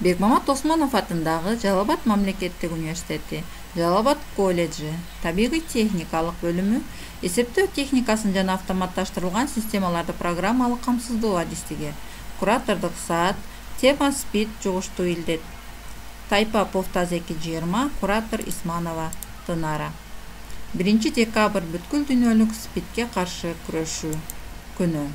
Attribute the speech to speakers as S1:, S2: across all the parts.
S1: Бекмамат Осмонов атындагы Жалал Абад мамлекеттик университети, Жалал Абад колледжи, табигый техникалык бөлүмү эсептөө техникасын жана автоматташтырылган системаларды программалык камсыздоо адистиги, куратордук саат, тема СПИД жугуштуу илдет, тайпа Повтаз 220, куратор Исманова Динара. 1 декабрь бүткүл дүйнөлүк СПИДке каршы күрөшүү күнү.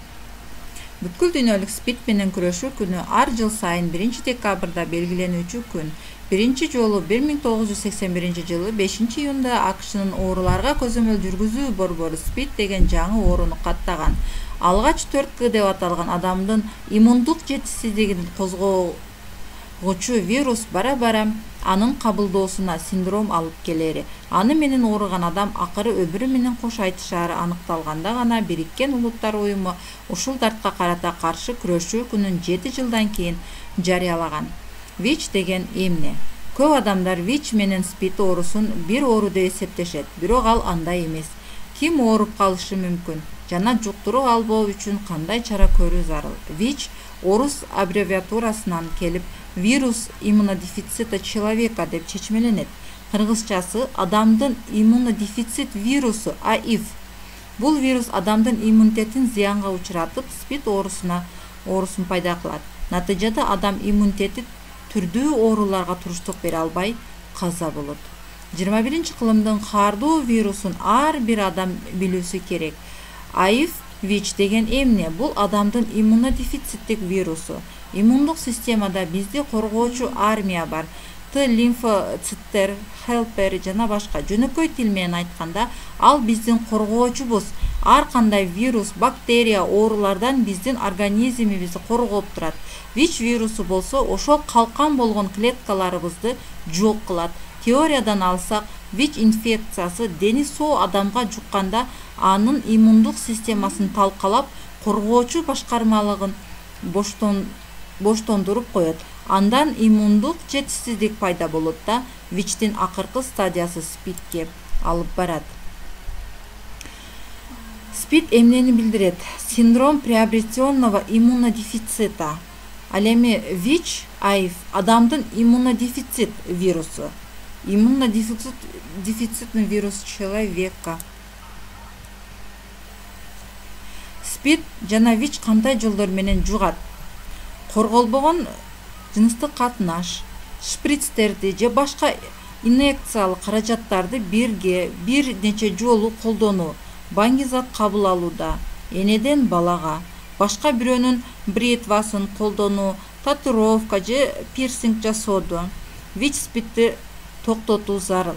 S1: Бүткүл дүйнөлүк СПИД менен күрөшүү күнү ар жыл сайын 1 декабрда белгиленүүчү күн. Биринчи жолу 1981 жылы 5 июнда АКШнын ооруларга көзөмөл жүргүзүү борбору СПИД деген жаңы ооруну каттаган. Алгач 4К деп аталган адамдын иммундук жетишсиздигин козгоочу вирус бара-бара анын кабылдоосуна синдром алып келери. Аны менен ооруган адам акыры өбүрү менен кош айтышаары аныкталганда гана Бириккен Улуттар уюму ушул дартка карата каршы күрөшүү күнүн 7 жылдан кийин жарыялаган. ВИЧ деген эмне? Көп адамдар ВИЧ менен СПИД оорусун бир оору деп эсептешет, бирок ал андай эмес. Ким ооруп калышы мүмкүн жана жуктуруп албоо үчүн кандай чара көрүү зарыл? ВИЧ орус аббревиатурасынан келип, вирус иммунодефицита человека деп чечмеленет. Кыргызчасы адамдын иммунодефицит вирусу АИВ. Бул вирус адамдын иммунитетин зыянга учуратып, СПИД оорусун пайда кылат. Натыйжада адам иммунитети түрдүү ооруларга туруштук бере албай каза болот. 21-кылымдын каардуу вирусун ар бир адам билүүсү керек. АИВ ВИЧ деген эмне? Бул адамдын иммунодефициттик вирусу. Иммундук системада бизди коргоочу армия бар. Т лимфоциттер, хелпер жана башка. Жөнөкөй тил менен айтканда, ал биздин коргоочубуз. Ар кандай вирус, бактерия, оорулардан биздин организмибизди коргоп турат. ВИЧ вирусу болсо ошол калкан болгон клеткаларыбызды жок кылат. Теориядан алсак, ВИЧ инфекциясы дени соо адамга жукканда анын иммундук системасын талкалап, коргоочу башкармалыгын боштондуруп коет. Андан иммундук жетишсиздик пайда болот да ВИЧтин акыркы стадиясы СПИДке алып барат. СПИД эмнени билдирет? Синдром приобретенного иммунодефицита. Ал эми ВИЧ, АИВ адамдын иммунодефицит вирусу. Иммунодефицитный вирус человека. СПИД жана ВИЧ кандай жолдор менен жугат? Корголбогон жыныстык катнаш, шприцтерди же башка инъекциялык каражаттарды бир нече жолу колдонуу, баңгизат кабыл алууда, энеден балага, башка бирөөнүн бритвасын колдонуу, татуировка же пирсинг жасоодо ВИЧ СПИДти токтотуу зарыл.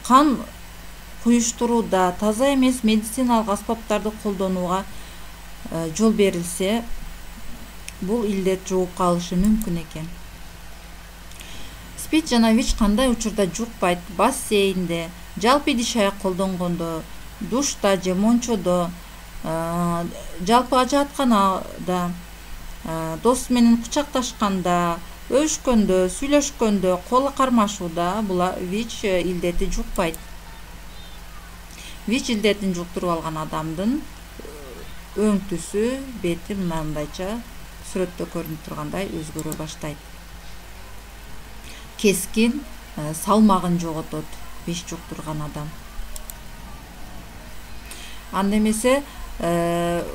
S1: Кан куюштурууда таза эмес медициналык аспаптарды колдонууга жол берилсе, бул илдет жугуп калышы мүмкүн экен. СПИД жана ВИЧ кандай учурда жукпайт? Бассейнде, жалпы идиш аяк колдонгондо, душта же мончодо, жалпы ажаатканада, дос менен кучакташканда, өшкөндө, сүйлөшкөндө, кол кармашууда була ВИЧ илдети жукпайт. ВИЧ илдетин жуктуруп алган адамдын өң түсү, бети мындайча сүрөттө көрүнүп тургандай өзгөрө баштайт. Кескин, салмагын жоготот ВИЧ жуктурган адам. Анда эмесе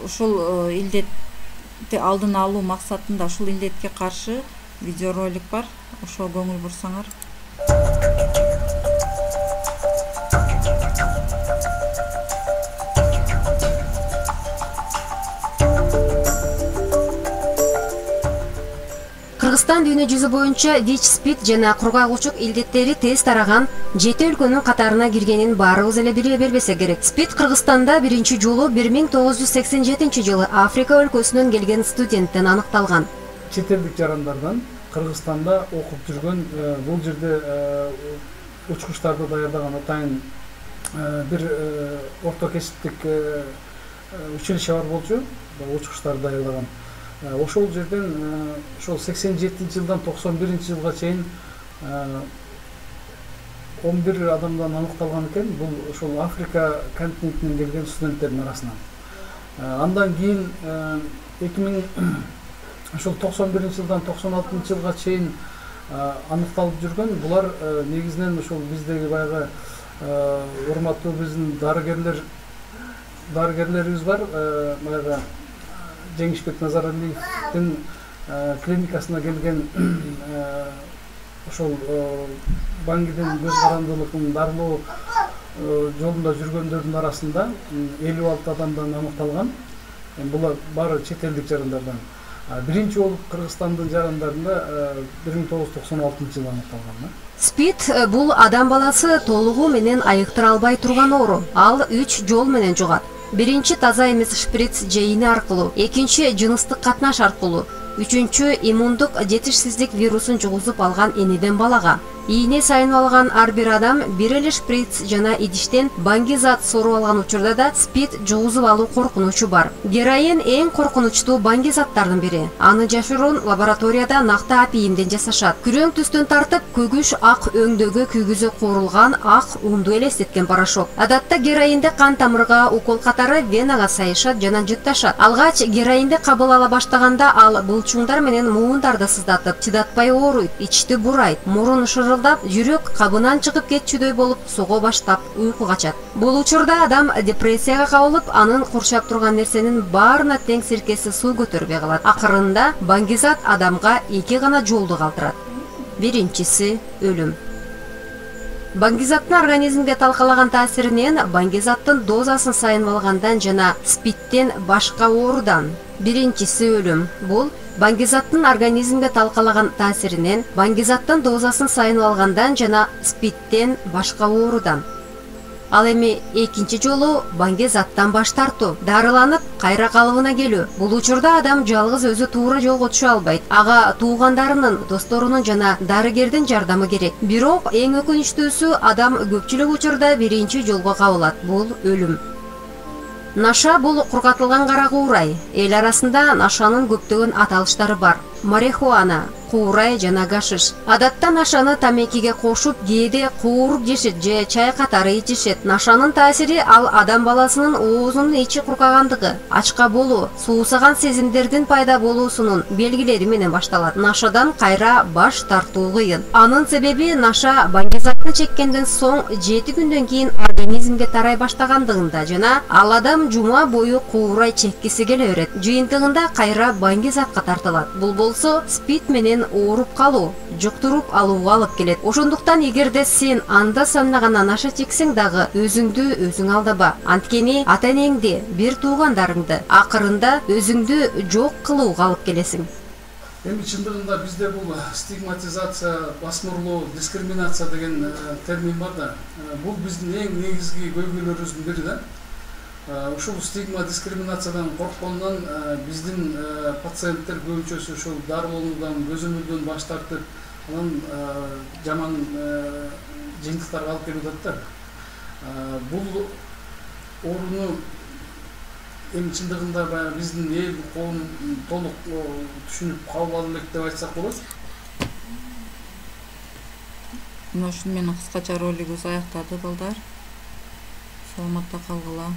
S1: ушул илдетти алдын алуу максатында ушул илдетке каршы видеоролик бар. Ошого көңүл бурсаңар.
S2: Кыргызстан дүйнө жүзү боюнча ВИЧ, СПИД жана кургак учук илдеттери тез тараган 7 өлкөнүн катарына киргенин баарыбыз эле биле бербесе керек. СПИД Кыргызстанда биринчи жолу 1987 жылы Африка өлкөсүнөн келген студенттен аныкталган.
S3: Чет элдик жарандардан Кыргызстанда окуп жүргөн, бул жерде учкучтарды даярдаган атайын бир орто кесиптик училище бар болчу, учкучтарды даярдаган. Ошол жерден ошол 87 жылдан 91 жылга чейин 11 адамдан аныкталган экен. Бул ошол Африка континентинен келген студенттердин арасынан. Андан кийин ошол 91 жылдан 96 жылга чейин аныкталып жүргөн. Булар негизинен ошол биздеги баягы урматтуу биздин дарыгерлерибиз бар. Баягы Жеңишбек Назаралиевдин клиникасына келген ошол Баңгидин көз карандылыгын дарылоо жолунда жүргөндөрдүн арасында 56 адамдан аныкталган. Булар баары чет элдик жарандардан. Биринчи болуп Кыргызстандын жарандарында 1996 жылы аныкталган.
S2: СПИД бул адам баласы толугу менен айыктыра албай турган оору. Ал 3 жол менен жугат. Биринчи таза эмес шприц же ийне аркылуу, экинчи жыныстык катнаш аркылуу, үчүнчү иммундук жетишсиздик вирусун жугузуп алган энеден балага. Ийне сайынып алган ар бир адам бир эле шприц жана идиштен баңгизат соруп алган учурда да СПИД жугузуп алуу коркунучу бар. Героин эң коркунучтуу баңгизаттардын бири. Аны жашыруун лабораторияда накты апийимден жасашат. Күрөң түстөн тартып, көгүш ак өңдөгө күйгүзө куурулган ак унду элестеткен порошок. Адатта героинди кан тамырга укол катары венага сайышат жана жытташат. Алгач героинди кабыл ала баштаганда ал булчуңдар менен муундарды сыздатып, чыдатпай ооруйт, ичти бурайт, мурун ырылдап, жүрөк кабынан чыгып кетчүдөй болуп сого баштап уйку качат. Бул учурда адам депрессияга кабылып, анын курчап турган нерсенин баарына тең сиркеси суу көтөрбөй калат. Акырында баңгизат адамга эки гана жолду калтырат. Биринчиси өлүм. Баңгизаттын организмге талкалаган таасиринен баңгизаттын дозасын сайынып алгандан жана СПИДтен башка оорудан. Биринчиси өлүм. Бул баңгизаттын организмге талкалаган таасиринен баңгизаттын дозасын сайынып алгандан жана СПИДтен башка оорудан. Ал эми экинчи жолу баңгизаттан баш тартуу, дарыланып кайра калыбына келүү. Бул учурда адам жалгыз өзү туура жолго түшө албайт. Ага туугандарынын, досторунун жана дарыгердин жардамы керек. Бирок эң өкүнүчтүүсү адам көпчүлүк учурда биринчи жолго кабылат. Бул өлүм. Наша бул кургатылган кара куурай. Эл арасында нашанын көптөгөн аталыштары бар. Марихуана, куурай жана гашиш. Адатта нашаны тамекиге кошуп, кээде куурук жешет же чай катары ичишет. Нашанын таасири ал адам баласынын оозунун ичи куркагандыгы, ачка болуу, суусаган сезимдердин пайда болуусунун белгилери менен башталат. Нашадан кайра баш тартуу кыйын. Анын себеби наша баңгизатты чеккенден соң 7 күндөн кийин организмге тарай баштагандыгында жана ал адам жума бою куурай чеккиси келе берет. Жыйынтыгында кайра баңгизатка тартылат. Бул болсо СПИД менен ооруп калуу, жуктуруп алууга алып келет. Ошондуктан эгерде сен анда-санда гана наша чексең дагы өзүңдү өзүң алдаба. Анткени ата-энеңди, бир туугандарыңды акырында өзүңдү жок кылууга алып келесиң.
S3: Эми чындыгында бизде бул стигматизация, басмырлоо, дискриминация деген термин бар да. Бул биздин эң негизги көйгөйлөрүбүздүн бири да. Ушул стигма, дискриминациядан корккондон биздин пациенттер көбүнчөсү ушул дарылануудан, көзөмөлдөн баш тартып, анан жаман жыйынтыктарга алып келип атат да. Бул ооруну эми чындыгында баягы биздин эл коом толук түшүнүп кабыл ала элек деп айтсак болот.
S1: Мына ушуну менен кыскача ролигибиз аяктады балдар. Саламатта калгыла.